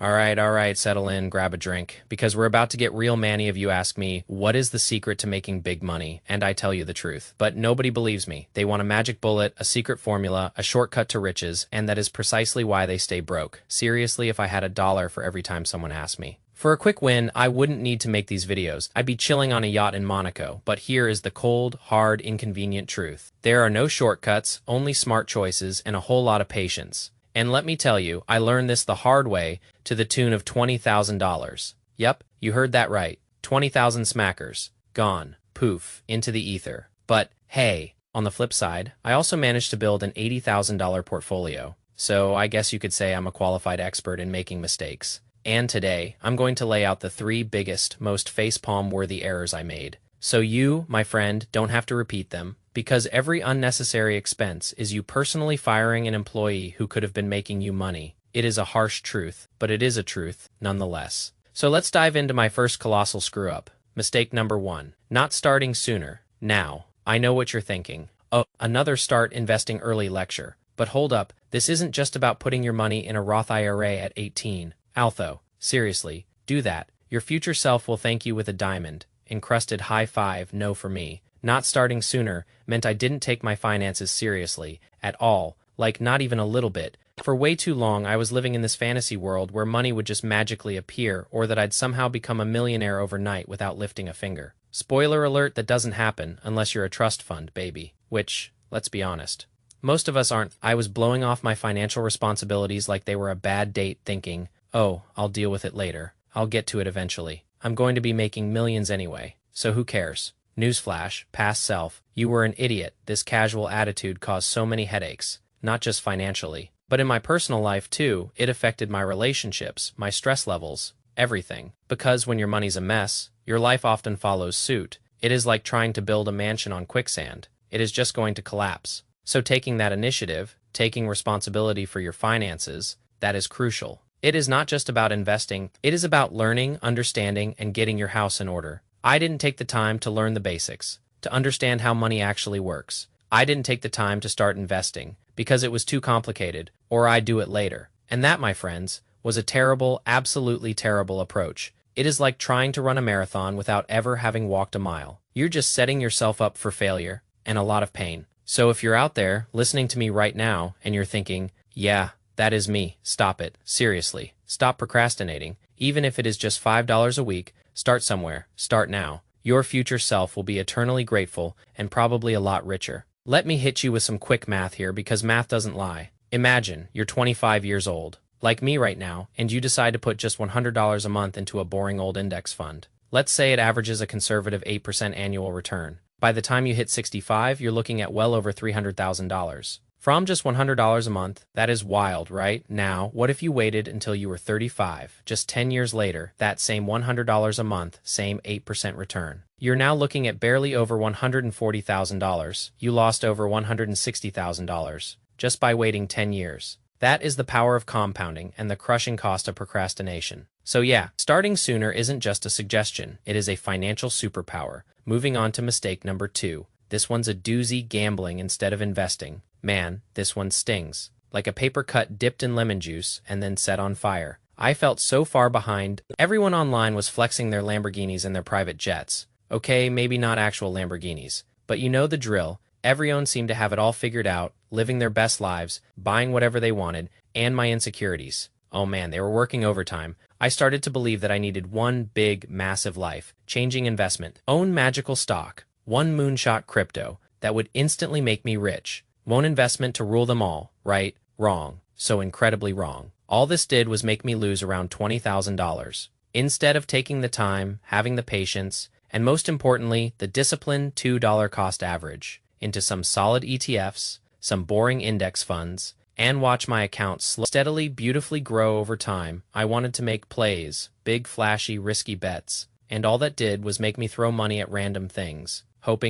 All right, settle in, grab a drink, because we're about to get real manny if you ask me, what is the secret to making big money? And I tell you the truth. But nobody believes me. They want a magic bullet, a secret formula, a shortcut to riches, and that is precisely why they stay broke. Seriously, if I had $1 for every time someone asked me. For a quick win, I wouldn't need to make these videos. I'd be chilling on a yacht in Monaco. But here is the cold, hard, inconvenient truth. There are no shortcuts, only smart choices, and a whole lot of patience. And let me tell you, I learned this the hard way to the tune of $20,000. Yep, you heard that right. 20,000 smackers. Gone. Poof. Into the ether. But, hey, on the flip side, I also managed to build an $80,000 portfolio. So I guess you could say I'm a qualified expert in making mistakes. And today, I'm going to lay out the 3 biggest, most facepalm-worthy errors I made. So you, my friend, don't have to repeat them, because every unnecessary expense is you personally firing an employee who could have been making you money. It is a harsh truth, but it is a truth, nonetheless. So let's dive into my first colossal screw-up. Mistake number 1. Not starting sooner. Now, I know what you're thinking. Oh, another start investing early lecture. But hold up, this isn't just about putting your money in a Roth IRA at 18. Although, seriously, do that. Your future self will thank you with a diamond. Encrusted high five, no for me. Not starting sooner meant I didn't take my finances seriously, at all, like not even a little bit. For way too long, I was living in this fantasy world where money would just magically appear, or that I'd somehow become a millionaire overnight without lifting a finger. Spoiler alert, that doesn't happen unless you're a trust fund, baby. Which, let's be honest, most of us aren't. I was blowing off my financial responsibilities like they were a bad date, thinking, oh, I'll deal with it later. I'll get to it eventually. I'm going to be making millions anyway, so who cares? Newsflash, past self, you were an idiot. This casual attitude caused so many headaches, not just financially, but in my personal life too. It affected my relationships, my stress levels, everything. Because when your money's a mess, your life often follows suit. It is like trying to build a mansion on quicksand. It is just going to collapse. So taking that initiative, taking responsibility for your finances, that is crucial. It is not just about investing, it is about learning, understanding, and getting your house in order. I didn't take the time to learn the basics, to understand how money actually works. I didn't take the time to start investing, because it was too complicated, or I'd do it later. And that, my friends, was a terrible, absolutely terrible approach. It is like trying to run a marathon without ever having walked a mile. You're just setting yourself up for failure, and a lot of pain. So if you're out there, listening to me right now, and you're thinking, yeah, that is me, stop it, seriously, stop procrastinating, even if it is just $5 a week, start somewhere, start now. Your future self will be eternally grateful and probably a lot richer. Let me hit you with some quick math here because math doesn't lie. Imagine you're 25 years old, like me right now, and you decide to put just $100 a month into a boring old index fund. Let's say it averages a conservative 8% annual return. By the time you hit 65, you're looking at well over $300,000. From just $100 a month, that is wild, right? Now, what if you waited until you were 35? Just 10 years later, that same $100 a month, same 8% return. You're now looking at barely over $140,000. You lost over $160,000 just by waiting 10 years. That is the power of compounding and the crushing cost of procrastination. So yeah, starting sooner isn't just a suggestion, it is a financial superpower. Moving on to mistake number 2. This one's a doozy, gambling instead of investing. Man, this one stings. Like a paper cut dipped in lemon juice and then set on fire. I felt so far behind. Everyone online was flexing their Lamborghinis and their private jets. Okay, maybe not actual Lamborghinis, but you know the drill. Everyone seemed to have it all figured out, living their best lives, buying whatever they wanted, and my insecurities. Oh man, they were working overtime. I started to believe that I needed one big, massive life-changing investment. Own magical stock. One moonshot crypto that would instantly make me rich. One investment to rule them all, right? Wrong. So incredibly wrong. All this did was make me lose around $20,000. Instead of taking the time, having the patience, and most importantly, the disciplined $2 cost average into some solid ETFs, some boring index funds, and watch my account steadily, beautifully grow over time, I wanted to make plays, big, flashy, risky bets, and all that did was make me throw money at random things,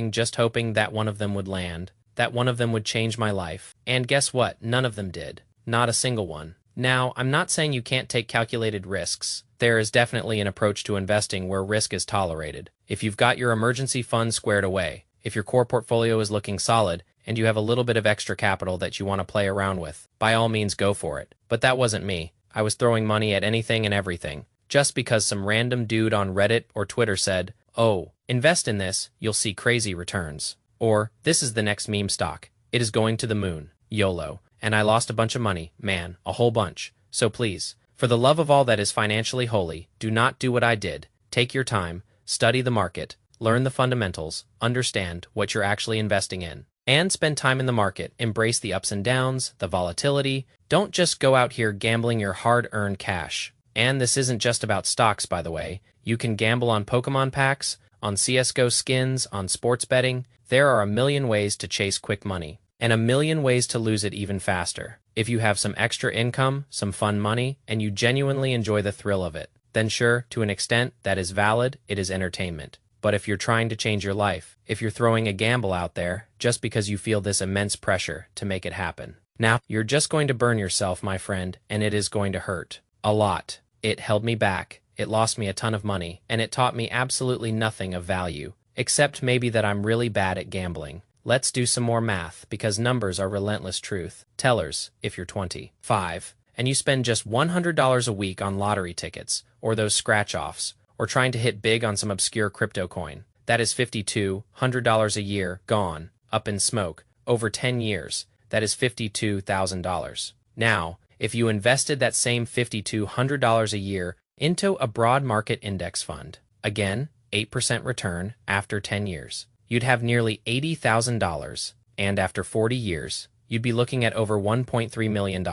just hoping that one of them would land. That one of them would change my life. And guess what? None of them did. Not a single one. Now, I'm not saying you can't take calculated risks. There is definitely an approach to investing where risk is tolerated. If you've got your emergency fund squared away, if your core portfolio is looking solid, and you have a little bit of extra capital that you want to play around with, by all means go for it. But that wasn't me. I was throwing money at anything and everything, just because some random dude on Reddit or Twitter said, "Oh, invest in this, you'll see crazy returns." Or, "This is the next meme stock. It is going to the moon. YOLO." And I lost a bunch of money, man, a whole bunch. So please, for the love of all that is financially holy, do not do what I did. Take your time, study the market, learn the fundamentals, understand what you're actually investing in, and spend time in the market. Embrace the ups and downs, the volatility. Don't just go out here gambling your hard-earned cash. And this isn't just about stocks, by the way. You can gamble on Pokemon packs, on CSGO skins, on sports betting. There are a million ways to chase quick money, and a million ways to lose it even faster. If you have some extra income, some fun money, and you genuinely enjoy the thrill of it, then sure, to an extent, that is valid, it is entertainment. But if you're trying to change your life, if you're throwing a gamble out there just because you feel this immense pressure to make it happen, now, you're just going to burn yourself, my friend, and it is going to hurt. A lot. It held me back, it lost me a ton of money, and it taught me absolutely nothing of value, except maybe that I'm really bad at gambling. Let's do some more math, because numbers are relentless truth tellers. If you're 25, and you spend just $100 a week on lottery tickets, or those scratch-offs, or trying to hit big on some obscure crypto coin, that is $5,200 a year, gone, up in smoke, over 10 years, that is $52,000. Now, if you invested that same $5,200 a year into a broad market index fund, again, 8% return after 10 years, you'd have nearly $80,000, and after 40 years, you'd be looking at over $1.3 million.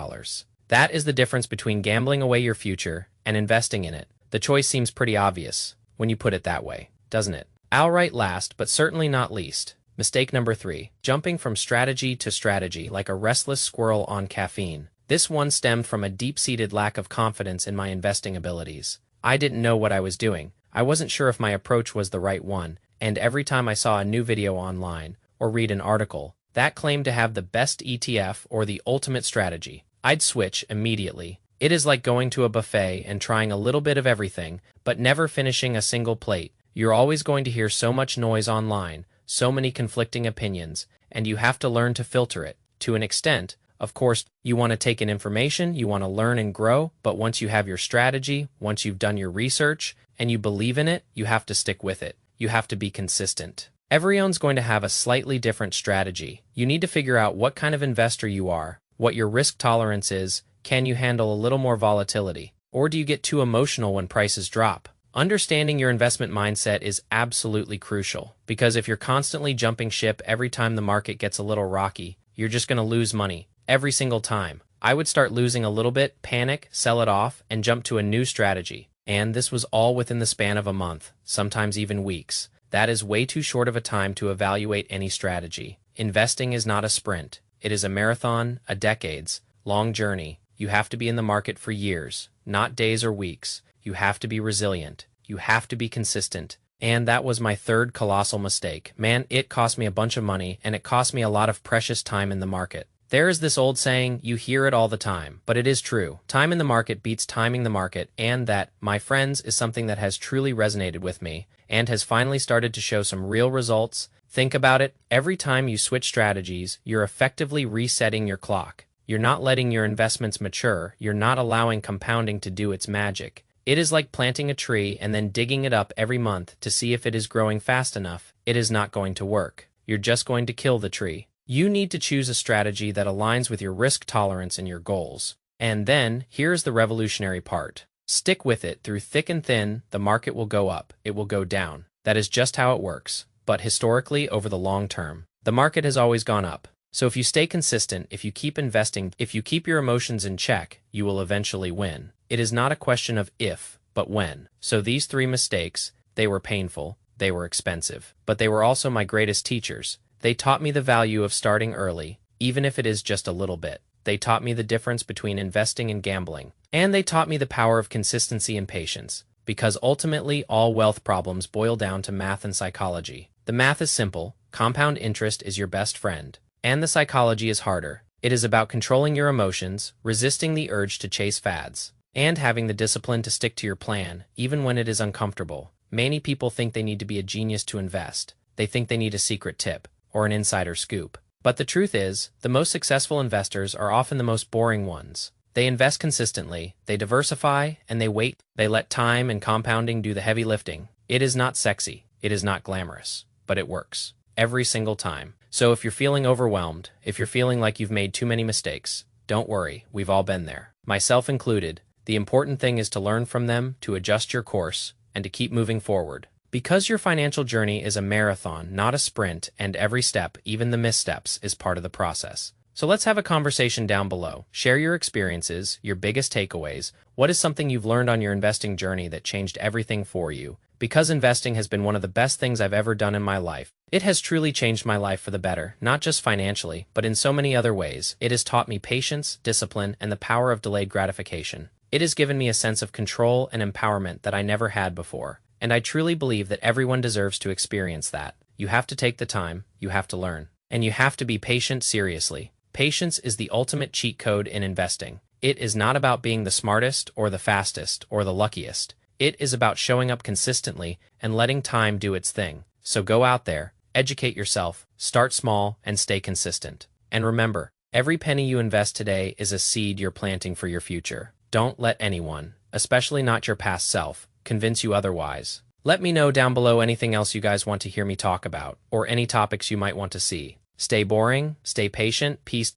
That is the difference between gambling away your future and investing in it. The choice seems pretty obvious when you put it that way, doesn't it? Outright last, but certainly not least, mistake number 3, jumping from strategy to strategy like a restless squirrel on caffeine. This one stemmed from a deep-seated lack of confidence in my investing abilities. I didn't know what I was doing. I wasn't sure if my approach was the right one, and every time I saw a new video online or read an article that claimed to have the best ETF or the ultimate strategy, I'd switch immediately. It is like going to a buffet and trying a little bit of everything, but never finishing a single plate. You're always going to hear so much noise online, so many conflicting opinions, and you have to learn to filter it. To an extent, of course, you want to take in information, you want to learn and grow, but once you have your strategy, once you've done your research, and you believe in it, you have to stick with it. You have to be consistent. Everyone's going to have a slightly different strategy. You need to figure out what kind of investor you are, what your risk tolerance is. Can you handle a little more volatility? Or do you get too emotional when prices drop? Understanding your investment mindset is absolutely crucial, because if you're constantly jumping ship every time the market gets a little rocky, you're just going to lose money. Every single time. I would start losing a little bit, panic, sell it off, and jump to a new strategy. And this was all within the span of a month, sometimes even weeks. That is way too short of a time to evaluate any strategy. Investing is not a sprint. It is a marathon, a decades-long journey. You have to be in the market for years, not days or weeks. You have to be resilient. You have to be consistent. And that was my third colossal mistake. Man, it cost me a bunch of money, and it cost me a lot of precious time in the market. There is this old saying, you hear it all the time, but it is true. Time in the market beats timing the market, and that, my friends, is something that has truly resonated with me and has finally started to show some real results. Think about it. Every time you switch strategies, you're effectively resetting your clock. You're not letting your investments mature. You're not allowing compounding to do its magic. It is like planting a tree and then digging it up every month to see if it is growing fast enough. It is not going to work. You're just going to kill the tree. You need to choose a strategy that aligns with your risk tolerance and your goals. And then, here's the revolutionary part. Stick with it through thick and thin. The market will go up. It will go down. That is just how it works. But historically, over the long term, the market has always gone up. So if you stay consistent, if you keep investing, if you keep your emotions in check, you will eventually win. It is not a question of if, but when. So these 3 mistakes, they were painful, they were expensive, but they were also my greatest teachers. They taught me the value of starting early, even if it is just a little bit. They taught me the difference between investing and gambling. And they taught me the power of consistency and patience, because ultimately all wealth problems boil down to math and psychology. The math is simple, compound interest is your best friend, and the psychology is harder. It is about controlling your emotions, resisting the urge to chase fads, and having the discipline to stick to your plan, even when it is uncomfortable. Many people think they need to be a genius to invest. They think they need a secret tip or an insider scoop. But the truth is, the most successful investors are often the most boring ones. They invest consistently, they diversify, and they wait. They let time and compounding do the heavy lifting. It is not sexy, it is not glamorous, but it works. Every single time. So if you're feeling overwhelmed, if you're feeling like you've made too many mistakes, don't worry, we've all been there. Myself included. The important thing is to learn from them, to adjust your course, and to keep moving forward. Because your financial journey is a marathon, not a sprint, and every step, even the missteps, is part of the process. So let's have a conversation down below. Share your experiences, your biggest takeaways. What is something you've learned on your investing journey that changed everything for you? Because investing has been one of the best things I've ever done in my life. It has truly changed my life for the better, not just financially, but in so many other ways. It has taught me patience, discipline, and the power of delayed gratification. It has given me a sense of control and empowerment that I never had before. And I truly believe that everyone deserves to experience that. You have to take the time, you have to learn. And you have to be patient seriously. Patience is the ultimate cheat code in investing. It is not about being the smartest or the fastest or the luckiest. It is about showing up consistently and letting time do its thing. So go out there, educate yourself, start small, and stay consistent. And remember, every penny you invest today is a seed you're planting for your future. Don't let anyone, especially not your past self, convince you otherwise. Let me know down below anything else you guys want to hear me talk about, or any topics you might want to see. Stay boring, stay patient, peace.